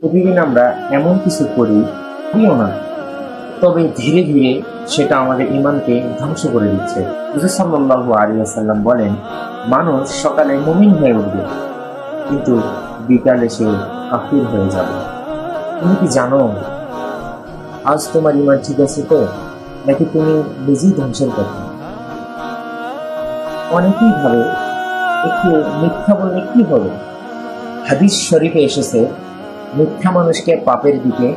প্রতিদিন আমরা এমন কিছু করিও না, তবে ধীরে ধীরে সেটা আমাদের ঈমানকে ধ্বংস করে দিচ্ছে। রাসূল সাল্লাল্লাহু আলাইহি ওয়াসাল্লাম বলেন, মানুষ সকালে মুমিন হয়ে উঠবে, কিন্তু বিকালে সে কাফির হয়ে যাবে। তুমি কি জানো আজ তোমার ঈমান ঠিক আছে তো, নাকি তুমি নিজেই ধ্বংসের পথে? অনেকেই ভাবে একটু মিথ্যা বললে কি হবে। হাদিস শরীফে এসেছে, মিথ্যা মানুষকে পাপের দিকে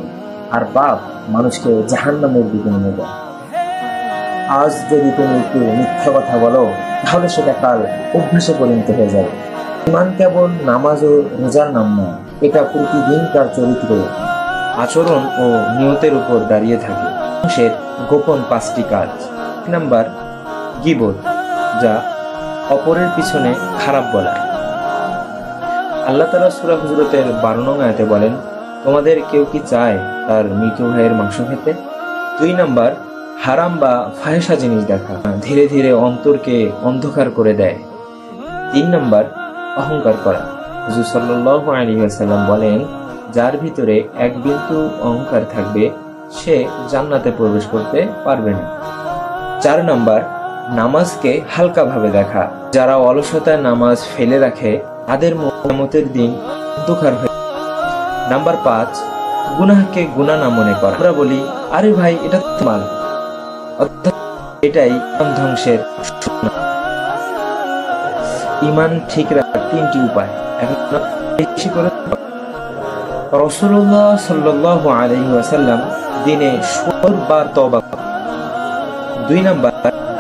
আর পাপ মানুষকে জাহান্নামের দিকে নিয়ে যায়। আজ যদি তুমি একটু মিথ্যা কথা বলো, তাহলে সেটা কাল অভ্যাসে পরিণত হয়ে যাবে। ঈমান কেবল নামাজ ও রোজার নাম নয়, এটা প্রতিদিনকার চরিত্র, আচরণ ও নিয়তের উপর দাঁড়িয়ে থাকে। মানুষের গোপন 5টি কাজ। নাম্বার, গীবত, যা অপরের পিছনে খারাপ বলা। আল্লাহ তাআলা সূরা হুজুরাতের 12 নং আয়াতে বলেন, তোমাদের কেউ কি চায় তার মৃত ভাইয়ের মাংস খেতে? 2 নাম্বার, হারাম বা ফাহেসা জিনিস দেখা, ধীরে ধীরে অন্তরকে অন্ধকার করে দেয়। 3 নাম্বার, অহংকার করা। হুজুর সাল্লাল্লাহু আলাইহি ওয়াসাল্লাম বলেন, যার ভিতরে এক বিন্দু অহংকার থাকবে সে জান্নাতে প্রবেশ করতে পারবে না। 4 নাম্বার, নামাজকে হালকাভাবে দেখা। যারা অলসতায় নামাজ ফেলে রাখে তাদের কিয়ামতের দিন অন্ধকার হয়ে। নাম্বার 5, গুনাহকে গুনাহ না মনে করা। আমরা বলি, আরে ভাই এটা তো মাল, অর্থাৎ এটাই ঈমান ধ্বংসের সূচনা। ঈমান ঠিক রাখার 3টি উপায়। বেশি করে রাসূলুল্লাহ সাল্লাল্লাহু আলাইহি ওয়াসাল্লাম দিনে 70 বার তওবা। 2 নাম্বার,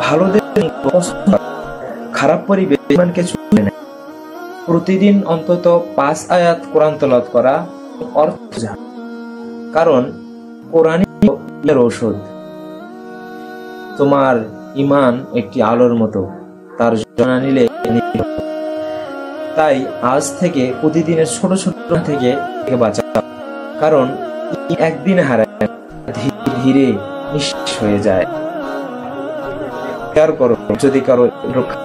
ভালোদের খারাপ পরিবেশ ঈমানকে ছুঁয়ে নেয়। প্রতিদিন অন্তত 5 আয়াত কোরআন তেলাওয়াত করা, অর্থ জানা, কারণ কোরআনই এর ঔষধ। তোমার ঈমান একটি আলোর মতো, তার জানা নিলে। তাই আজ থেকে প্রতিদিনের ছোট ছোট থেকে বাঁচাও, কারণ একদিন হারায় ধীরে ধীরে নিঃশেষ হয়ে যায়। কেয়ার করো যদি কারো রক্ষা।